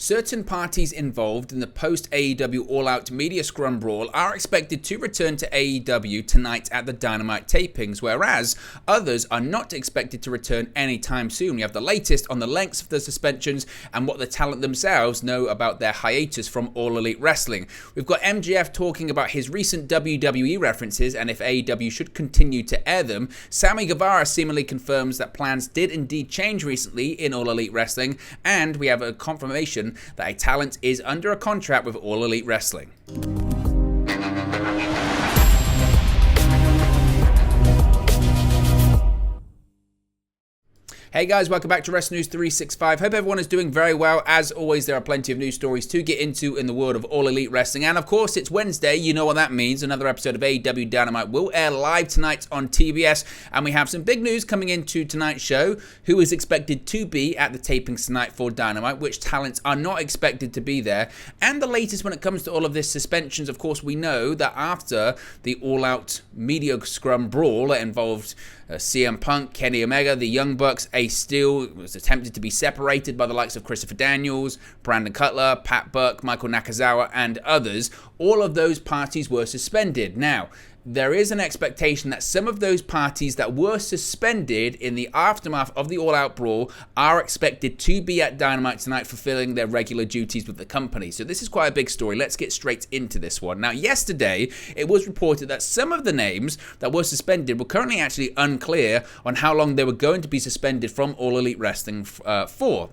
certain parties involved in the post-AEW All-Out Media Scrum Brawl are expected to return to AEW tonight at the Dynamite tapings, whereas others are not expected to return anytime soon. We have the latest on the lengths of the suspensions and what the talent themselves know about their hiatus from All Elite Wrestling. We've got MJF talking about his recent WWE references and if AEW should continue to air them. Sammy Guevara seemingly confirms that plans did indeed change recently in All Elite Wrestling, and we have a confirmation that a talent is under a contract with All Elite Wrestling. Hey guys, welcome back to Wrestling News 365. Hope everyone is doing very well. As always, there are plenty of news stories to get into in the world of All Elite Wrestling. And of course, it's Wednesday. You know what that means. Another episode of AEW Dynamite will air live tonight on TBS. And we have some big news coming into tonight's show. Who is expected to be at the tapings tonight for Dynamite? Which talents are not expected to be there? And the latest when it comes to all of this suspensions. Of course, we know that after the all-out media scrum brawl that involved CM Punk, Kenny Omega, the Young Bucks, Ace Steel was attempted to be separated by the likes of Christopher Daniels, Brandon Cutler, Pat Buck, Michael Nakazawa, and others. All of those parties were suspended. Now, there is an expectation that some of those parties that were suspended in the aftermath of the All-Out Brawl are expected to be at Dynamite tonight fulfilling their regular duties with the company. So this is quite a big story. Let's get straight into this one. Now, yesterday, it was reported that some of the names that were suspended were currently actually unclear on how long they were going to be suspended from All Elite Wrestling for.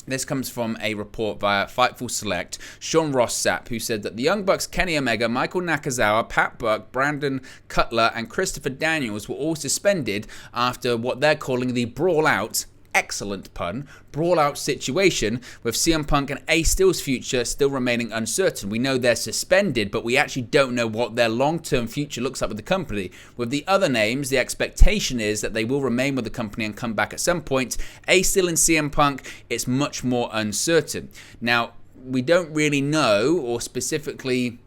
This comes from a report via Fightful Select, Sean Ross Sapp, who said that the Young Bucks, Kenny Omega, Michael Nakazawa, Pat Buck, Brandon Cutler, and Christopher Daniels were all suspended after what they're calling the Brawl Out, excellent pun, Brawl Out situation, with CM Punk and Ace Steel's future still remaining uncertain. We know they're suspended, but we actually don't know what their long-term future looks like with the company. With the other names, the expectation is that they will remain with the company and come back at some point. Ace Steel and CM Punk, it's much more uncertain. Now, we don't really know, or specifically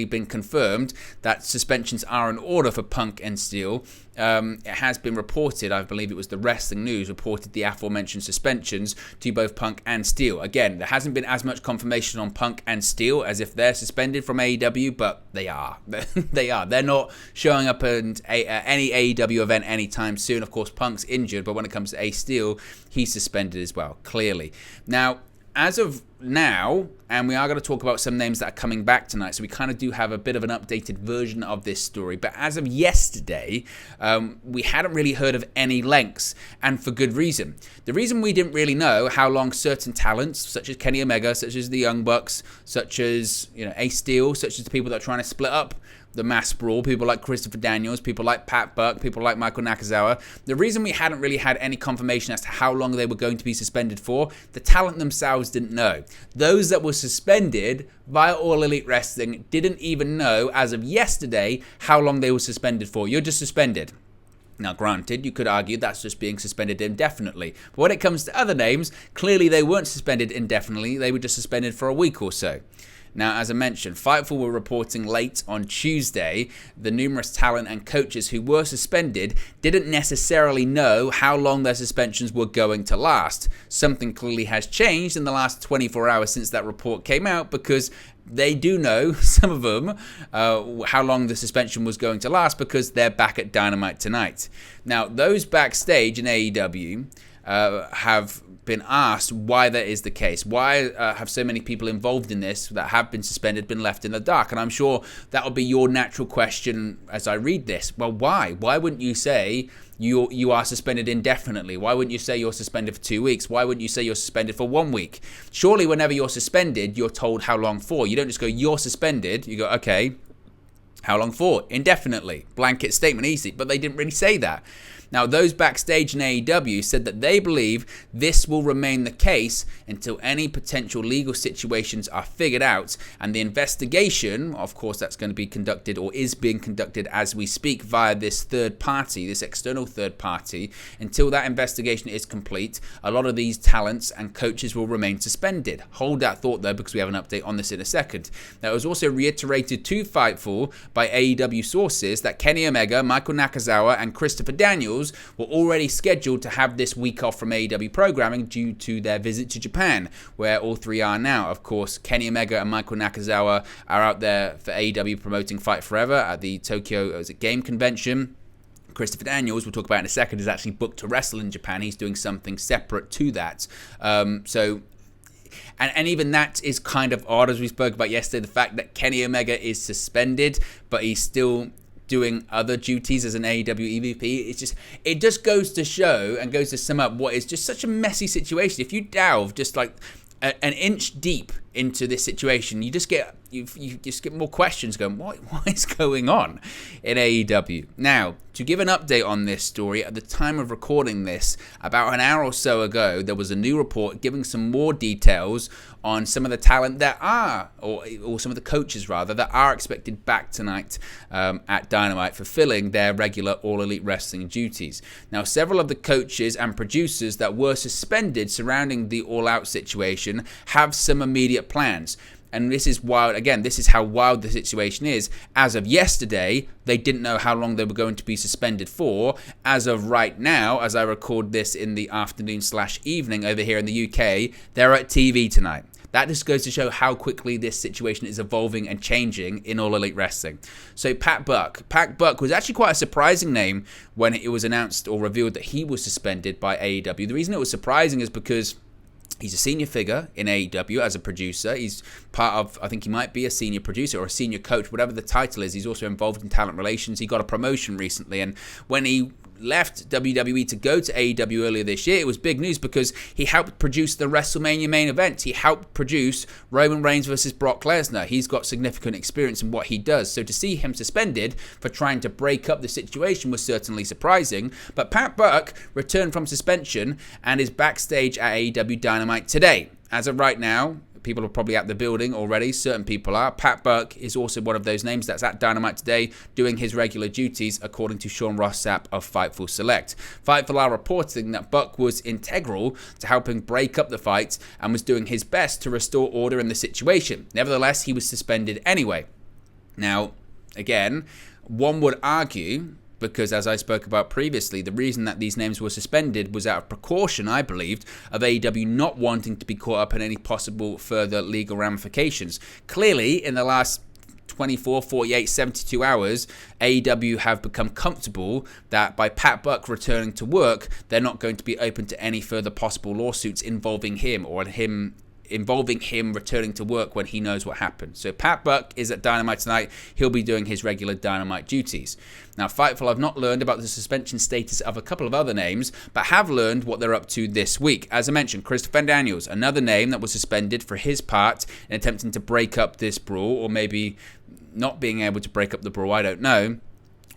been confirmed that suspensions are in order for Punk and Steel. It has been reported, I believe it was the Wrestling News, reported the aforementioned suspensions to both Punk and Steel. Again, there hasn't been as much confirmation on Punk and Steel as if they're suspended from AEW, but they are. They are. They're not showing up at any AEW event anytime soon. Of course, Punk's injured, but when it comes to Ace Steel, he's suspended as well, clearly. Now, as of now, and we are going to talk about some names that are coming back tonight, so we kind of do have a bit of an updated version of this story, but as of yesterday, we hadn't really heard of any lengths, and for good reason. The reason we didn't really know how long certain talents, such as Kenny Omega, such as the Young Bucks, such as Ace Steel, such as the people that are trying to split up the mass brawl, people like Christopher Daniels, people like Pat Buck, people like Michael Nakazawa. The reason we hadn't really had any confirmation as to how long they were going to be suspended for, the talent themselves didn't know. Those that were suspended via All Elite Wrestling didn't even know, as of yesterday, how long they were suspended for. You're just suspended. Now, granted, you could argue that's just being suspended indefinitely. But when it comes to other names, clearly they weren't suspended indefinitely. They were just suspended for a week or so. Now, as I mentioned, Fightful were reporting late on Tuesday the numerous talent and coaches who were suspended didn't necessarily know how long their suspensions were going to last. Something clearly has changed in the last 24 hours since that report came out, because they do know, some of them, how long the suspension was going to last, because they're back at Dynamite tonight. Now, those backstage in AEW have been asked why that is the case. Why have so many people involved in this that have been suspended been left in the dark? And I'm sure that will be your natural question as I read this. Well, why? Why wouldn't you say you are suspended indefinitely? Why wouldn't you say you're suspended for 2 weeks? Why wouldn't you say you're suspended for 1 week? Surely whenever you're suspended, you're told how long for. You don't just go, you're suspended. You go, okay, how long for? Indefinitely. Blanket statement, easy. But they didn't really say that. Now, those backstage in AEW said that they believe this will remain the case until any potential legal situations are figured out, and the investigation, of course, that's going to be conducted or is being conducted as we speak via this third party, this external third party. Until that investigation is complete, a lot of these talents and coaches will remain suspended. Hold that thought though, because we have an update on this in a second. Now, it was also reiterated to Fightful by AEW sources that Kenny Omega, Michael Nakazawa, and Christopher Daniels Daniels were already scheduled to have this week off from AEW programming due to their visit to Japan, where all three are now. Of course, Kenny Omega and Michael Nakazawa are out there for AEW promoting Fight Forever at the Tokyo Game Convention. Christopher Daniels, we'll talk about in a second, is actually booked to wrestle in Japan. He's doing something separate to that. And even that is kind of odd, as we spoke about yesterday, the fact that Kenny Omega is suspended, but he's still doing other duties as an AEW EVP. It just goes to show and goes to sum up what is just such a messy situation. If you delve just like an inch deep into this situation, you just get more questions going, what is going on in AEW? Now, to give an update on this story, at the time of recording this, about an hour or so ago, there was a new report giving some more details on some of the talent that are, or some of the coaches rather, that are expected back tonight at Dynamite, fulfilling their regular All Elite Wrestling duties. Now, several of the coaches and producers that were suspended surrounding the All Out situation have some immediate plans. And this is wild. Again, this is how wild the situation is. As of yesterday, they didn't know how long they were going to be suspended for. As of right now, as I record this in the afternoon/evening over here in the UK, they're at TV tonight. That just goes to show how quickly this situation is evolving and changing in All Elite Wrestling. So Pat Buck was actually quite a surprising name when it was announced or revealed that he was suspended by AEW. The reason it was surprising is because he's a senior figure in AEW as a producer. He's part of, I think he might be a senior producer or a senior coach, whatever the title is. He's also involved in talent relations. He got a promotion recently, and when he left WWE to go to AEW earlier this year, it was big news because he helped produce the WrestleMania main event. He helped produce Roman Reigns versus Brock Lesnar. He's got significant experience in what he does. So to see him suspended for trying to break up the situation was certainly surprising. But Pat Buck returned from suspension and is backstage at AEW Dynamite today. As of right now, people are probably at the building already. Certain people are. Pat Buck is also one of those names that's at Dynamite today doing his regular duties, according to Sean Ross Sapp of Fightful Select. Fightful are reporting that Buck was integral to helping break up the fight and was doing his best to restore order in the situation. Nevertheless, he was suspended anyway. Now, again, one would argue, because as I spoke about previously, the reason that these names were suspended was out of precaution, I believed, of AEW not wanting to be caught up in any possible further legal ramifications. Clearly, in the last 24, 48, 72 hours, AEW have become comfortable that by Pat Buck returning to work, they're not going to be open to any further possible lawsuits involving him or involving him returning to work when he knows what happened. So Pat Buck is at Dynamite tonight. He'll be doing his regular Dynamite duties. Now, Fightful have not learned about the suspension status of a couple of other names, but have learned what they're up to this week. As I mentioned, Christopher Daniels, another name that was suspended for his part in attempting to break up this brawl, or maybe not being able to break up the brawl, I don't know,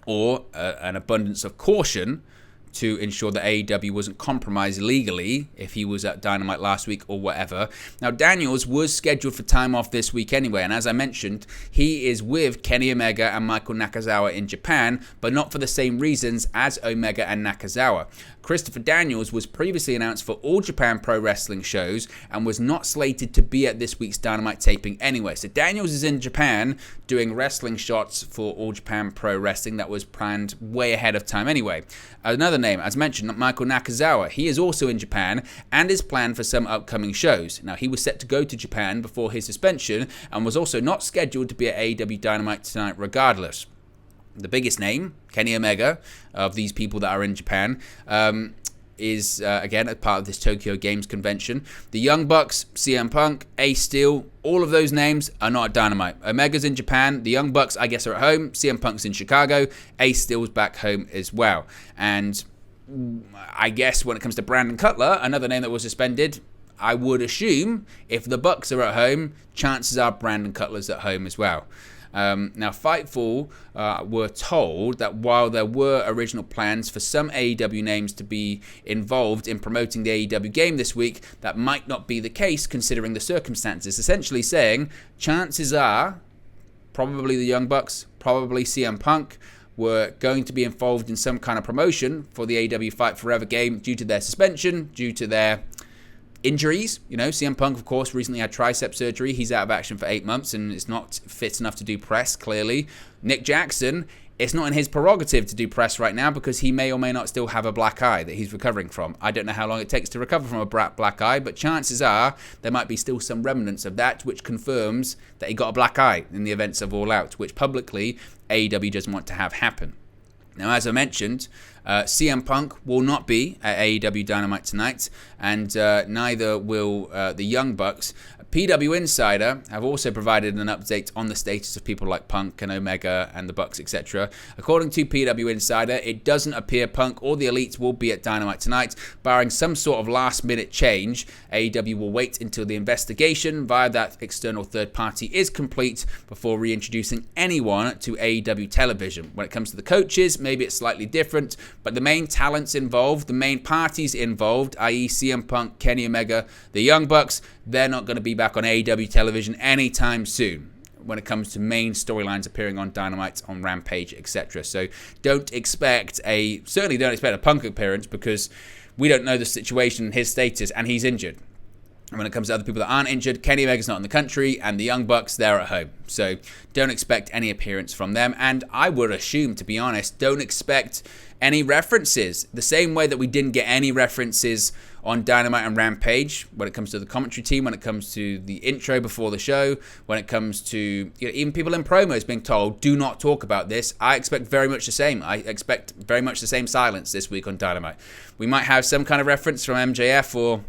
or an abundance of caution to ensure that AEW wasn't compromised legally if he was at Dynamite last week or whatever. Now, Daniels was scheduled for time off this week anyway, and as I mentioned, he is with Kenny Omega and Michael Nakazawa in Japan, but not for the same reasons as Omega and Nakazawa. Christopher Daniels was previously announced for All Japan Pro Wrestling shows and was not slated to be at this week's Dynamite taping anyway. So Daniels is in Japan doing wrestling shots for All Japan Pro Wrestling that was planned way ahead of time anyway. Another name, as mentioned, Michael Nakazawa. He is also in Japan and is planned for some upcoming shows. Now, he was set to go to Japan before his suspension and was also not scheduled to be at AEW Dynamite tonight regardless. The biggest name, Kenny Omega, of these people that are in Japan, is, again, a part of this Tokyo Games convention. The Young Bucks, CM Punk, Ace Steel, all of those names are not at Dynamite. Omega's in Japan. The Young Bucks, I guess, are at home. CM Punk's in Chicago. Ace Steel's back home as well. And I guess when it comes to Brandon Cutler, another name that was suspended, I would assume if the Bucks are at home, chances are Brandon Cutler's at home as well. Now, Fightful were told that while there were original plans for some AEW names to be involved in promoting the AEW game this week, that might not be the case considering the circumstances. Essentially saying, chances are, probably the Young Bucks, probably CM Punk, were going to be involved in some kind of promotion for the AEW Fight Forever game due to their suspension, due to their injuries. You know, CM Punk, of course, recently had tricep surgery. He's out of action for 8 months and is not fit enough to do press, clearly. Nick Jackson It's not in his prerogative to do press right now because he may or may not still have a black eye that he's recovering from. I don't know how long it takes to recover from a black eye, but chances are there might be still some remnants of that, which confirms that he got a black eye in the events of All Out, which publicly AEW doesn't want to have happen. Now, as I mentioned, CM Punk will not be at AEW Dynamite tonight, and neither will the Young Bucks. PW Insider have also provided an update on the status of people like Punk and Omega and the Bucks, etc. According to PW Insider, it doesn't appear Punk or the Elite will be at Dynamite tonight, barring some sort of last-minute change. AEW will wait until the investigation via that external third party is complete before reintroducing anyone to AEW television. When it comes to the coaches, maybe it's slightly different, but the main talents involved, the main parties involved, i.e. CM Punk, Kenny Omega, the Young Bucks, they're not going to be back on AEW television anytime soon when it comes to main storylines appearing on Dynamite, on Rampage, etc. So certainly don't expect a Punk appearance because we don't know the situation, his status, and he's injured. And when it comes to other people that aren't injured, Kenny Omega's not in the country, and the Young Bucks, they're at home. So don't expect any appearance from them. And I would assume, to be honest, don't expect any references. The same way that we didn't get any references on Dynamite and Rampage when it comes to the commentary team, when it comes to the intro before the show, when it comes to even people in promos being told, do not talk about this. I expect very much the same. I expect very much the same silence this week on Dynamite. We might have some kind of reference from MJF or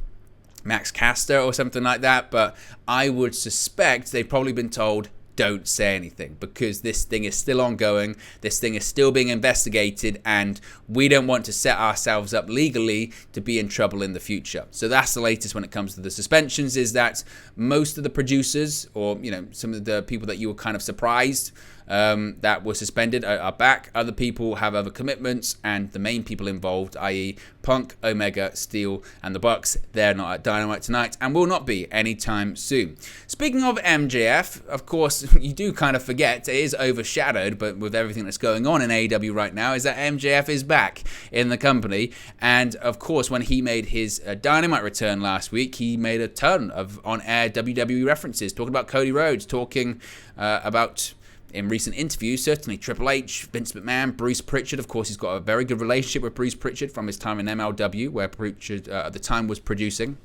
Max Caster or something like that, but I would suspect they've probably been told, don't say anything, because this thing is still ongoing, this thing is still being investigated, and we don't want to set ourselves up legally to be in trouble in the future. So that's the latest when it comes to the suspensions, is that most of the producers, or some of the people that you were kind of surprised that were suspended are back. Other people have other commitments, and the main people involved, i.e. Punk, Omega, Steel, and the Bucks, they're not at Dynamite tonight and will not be anytime soon. Speaking of MJF, of course, you do kind of forget, it is overshadowed, but with everything that's going on in AEW right now, is that MJF is back in the company. And of course, when he made his Dynamite return last week, he made a ton of on-air WWE references, talking about Cody Rhodes, talking about, in recent interviews, certainly Triple H, Vince McMahon, Bruce Pritchard. Of course, he's got a very good relationship with Bruce Pritchard from his time in MLW, where Pritchard at the time was producing.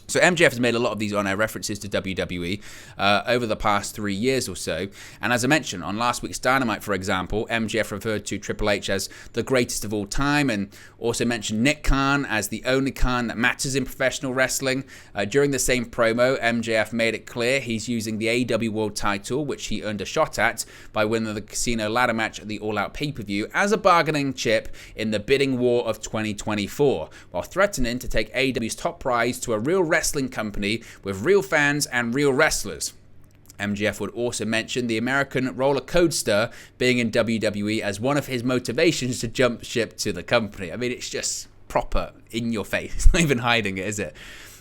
So MJF has made a lot of these on-air references to WWE over the past 3 years or so. And as I mentioned, on last week's Dynamite, for example, MJF referred to Triple H as the greatest of all time, and also mentioned Nick Khan as the only Khan that matters in professional wrestling. During the same promo, MJF made it clear he's using the AEW World title, which he earned a shot at by winning the Casino ladder match at the All Out pay-per-view, as a bargaining chip in the bidding war of 2024, while threatening to take AEW's top prize to a real wrestling company with real fans and real wrestlers. MJF would also mention the American roller coaster being in WWE as one of his motivations to jump ship to the company. I mean, it's just proper in your face. It's not even hiding it, is it?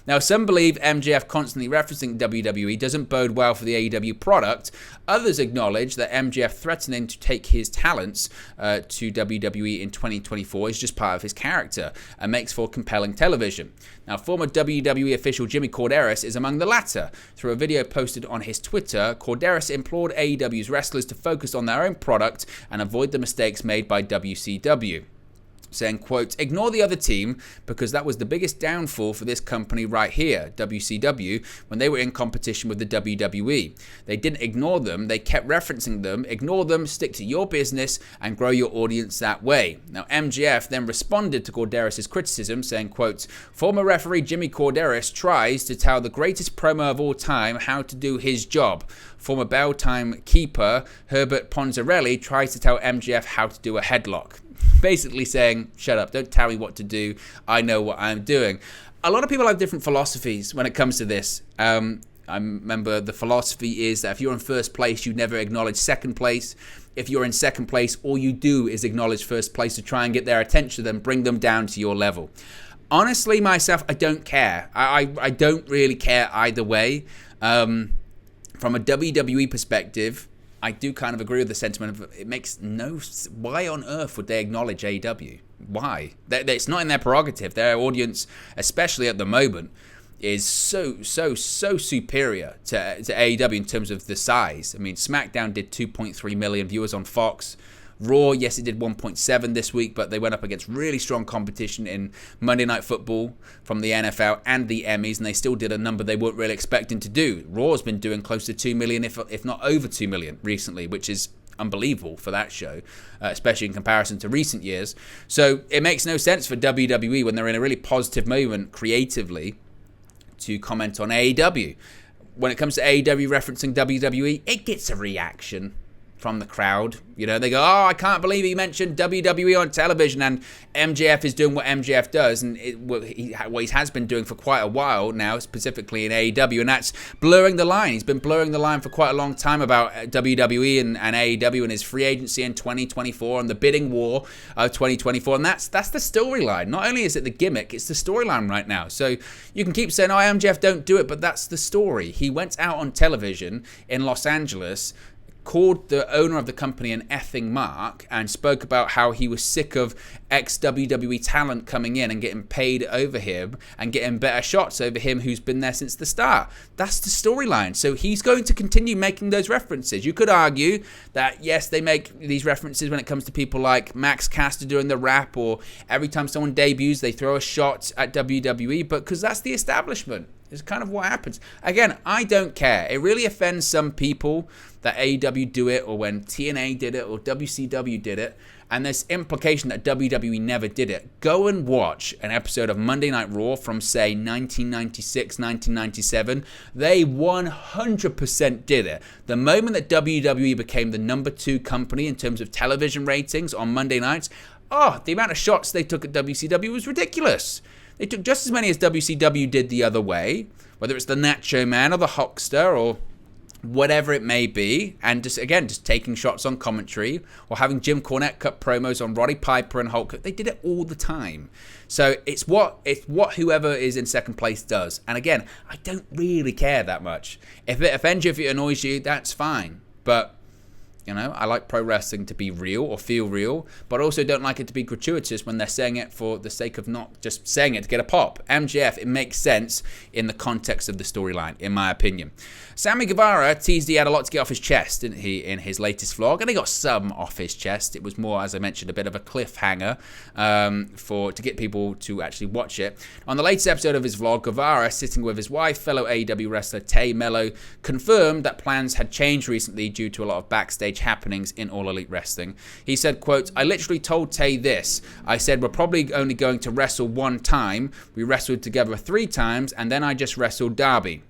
Now, some believe MJF constantly referencing WWE doesn't bode well for the AEW product. Others acknowledge that MJF threatening to take his talents to WWE in 2024 is just part of his character and makes for compelling television. Now, former WWE official Jimmy Corderas is among the latter. Through a video posted on his Twitter, Corderas implored AEW's wrestlers to focus on their own product and avoid the mistakes made by WCW. Saying, quote, ignore the other team because that was the biggest downfall for this company right here, WCW, when they were in competition with the WWE. They didn't ignore them, they kept referencing them. Ignore them, stick to your business, and grow your audience that way. Now, MJF then responded to Corderas' criticism, saying, quote, former referee Jimmy Corderas tries to tell the greatest promo of all time how to do his job. Former bell time keeper Herbert Ponzarelli tries to tell MJF how to do a headlock. Basically saying, shut up, don't tell me what to do, I know what I'm doing. A lot of people have different philosophies when it comes to this. I remember the philosophy is that if you're in first place, you never acknowledge second place. If you're in second place, all you do is acknowledge first place to try and get their attention, then bring them down to your level. Honestly, myself, I don't care. I don't really care either way. From a WWE perspective, I do kind of agree with the sentiment of it makes no... Why on earth would they acknowledge AEW? Why? It's not in their prerogative. Their audience, especially at the moment, is so superior to AEW in terms of the size. I mean, SmackDown did 2.3 million viewers on Fox. Raw, yes, it did 1.7 this week, but they went up against really strong competition in Monday Night Football from the NFL and the Emmys, and they still did a number they weren't really expecting to do. Raw's been doing close to 2 million, if not over 2 million recently, which is unbelievable for that show, especially in comparison to recent years. So it makes no sense for WWE when they're in a really positive moment creatively to comment on AEW. When it comes to AEW referencing WWE, it gets a reaction from the crowd. You know, they go, oh, I can't believe he mentioned WWE on television, and MJF is doing what MJF does, and what he has been doing for quite a while now, specifically in AEW, and that's blurring the line. He's been blurring the line for quite a long time about WWE and AEW and his free agency in 2024 and the bidding war of 2024, and that's the storyline. Not only is it the gimmick, it's the storyline right now. So you can keep saying, oh, MJF, don't do it, but that's the story. He went out on television in Los Angeles, called the owner of the company an effing mark, and spoke about how he was sick of ex-WWE talent coming in and getting paid over him and getting better shots over him who's been there since the start. That's the storyline. So he's going to continue making those references. You could argue that, yes, they make these references when it comes to people like Max Caster doing the rap, or every time someone debuts, they throw a shot at WWE, but because that's the establishment. It's kind of what happens. Again, I don't care. It really offends some people that AEW do it, or when TNA did it, or WCW did it, and there's implication that WWE never did it. Go and watch an episode of Monday Night Raw from, say, 1996, 1997. They 100% did it. The moment that WWE became the number 2 company in terms of television ratings on Monday nights, the amount of shots they took at WCW was ridiculous. They took just as many as WCW did the other way, whether it's the Nacho Man or the Hulkster or whatever it may be, and just taking shots on commentary or having Jim Cornette cut promos on Roddy Piper and Hulk. They did it all the time. So it's what whoever is in second place does. And again, I don't really care that much. If it offends you, if it annoys you, that's fine. But you know, I like pro wrestling to be real or feel real, but also don't like it to be gratuitous when they're saying it for the sake of not just saying it to get a pop. MJF, it makes sense in the context of the storyline, in my opinion. Sammy Guevara teased he had a lot to get off his chest, didn't he, in his latest vlog? And he got some off his chest. It was more, as I mentioned, a bit of a cliffhanger to get people to actually watch it. On the latest episode of his vlog, Guevara, sitting with his wife, fellow AEW wrestler Tay Mello, confirmed that plans had changed recently due to a lot of backstage happenings in All Elite Wrestling. He said, quote, I literally told Tay this. I said, we're probably only going to wrestle one time. We wrestled together 3 times, and then I just wrestled Darby.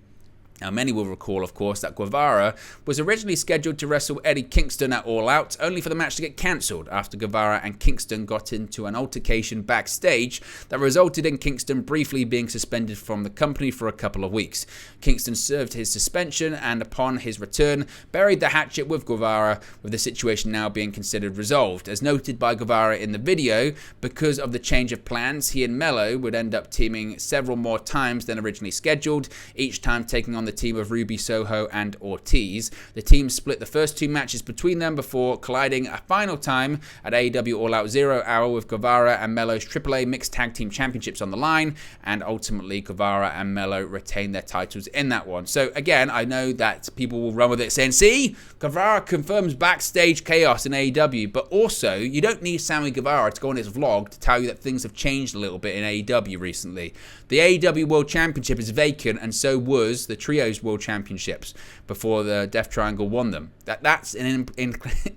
Now, many will recall, of course, that Guevara was originally scheduled to wrestle Eddie Kingston at All Out, only for the match to get cancelled after Guevara and Kingston got into an altercation backstage that resulted in Kingston briefly being suspended from the company for a couple of weeks. Kingston served his suspension and, upon his return, buried the hatchet with Guevara, with the situation now being considered resolved. As noted by Guevara in the video, because of the change of plans, he and Mello would end up teaming several more times than originally scheduled, each time taking on the team of Ruby Soho and Ortiz. The team split the first 2 matches between them before colliding a final time at AEW All Out 0 Hour, with Guevara and Mello's AAA Mixed Tag Team Championships on the line, and ultimately Guevara and Mello retained their titles in that one. So again, I know that people will run with it saying, see, Guevara confirms Backstage Chaos in AEW, but also you don't need Sammy Guevara to go on his vlog to tell you that things have changed a little bit in AEW recently. The AEW World Championship is vacant, and so was the Trios World Championships before the Death Triangle won them. That's an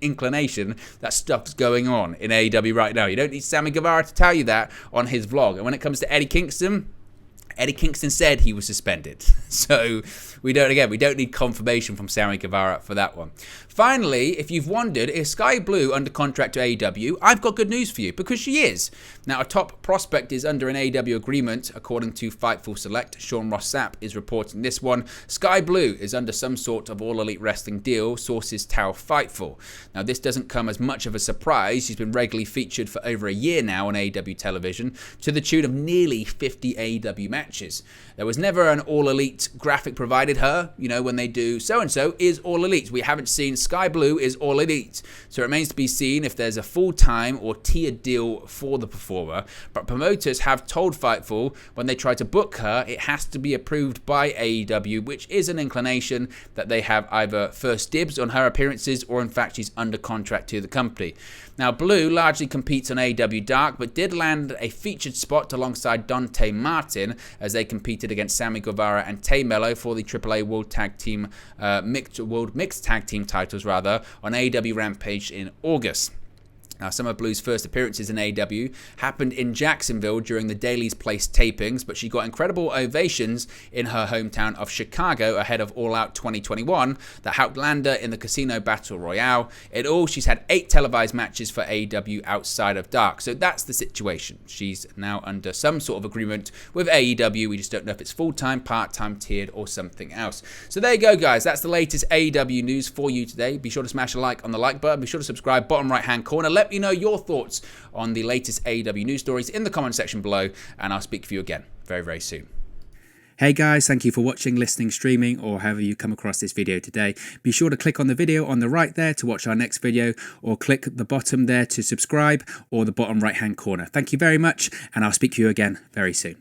inclination that stuff's going on in AEW right now. You don't need Sammy Guevara to tell you that on his vlog. And when it comes to Eddie Kingston said he was suspended. So we don't need confirmation from Sammy Guevara for that one. Finally, if you've wondered, is Sky Blue under contract to AEW? I've got good news for you, because she is. Now, a top prospect is under an AEW agreement, according to Fightful Select. Sean Ross Sapp is reporting this one. Sky Blue is under some sort of All Elite Wrestling deal, sources tell Fightful. Now, this doesn't come as much of a surprise. She's been regularly featured for over a year now on AEW television, to the tune of nearly 50 AEW matches matches. There was never an All Elite graphic provided her, when they do so-and-so is All Elite. We haven't seen Sky Blue is All Elite. So it remains to be seen if there's a full-time or tiered deal for the performer. But promoters have told Fightful when they try to book her, it has to be approved by AEW, which is an inclination that they have either first dibs on her appearances or in fact she's under contract to the company. Now, Blue largely competes on AEW Dark, but did land a featured spot alongside Dante Martin as they competed against Sammy Guevara and Tay Mello for the AAA World Mixed Tag Team titles on AEW Rampage in August. Now, some of Blue's first appearances in AEW happened in Jacksonville during the Daily's Place tapings, but she got incredible ovations in her hometown of Chicago ahead of All Out 2021 that helped land her in the Casino Battle Royale. In all, she's had 8 televised matches for AEW outside of Dark. So that's the situation. She's now under some sort of agreement with AEW. We just don't know if it's full-time, part-time, tiered, or something else. So there you go, guys. That's the latest AEW news for you today. Be sure to smash a like on the like button. Be sure to subscribe, bottom right-hand corner. Let me know your thoughts on the latest AEW news stories in the comment section below, and I'll speak for you again very, very soon. Hey guys, thank you for watching, listening, streaming, or however you come across this video today. Be sure to click on the video on the right there to watch our next video, or click the bottom there to subscribe, or the bottom right hand corner. Thank you very much, and I'll speak to you again very soon.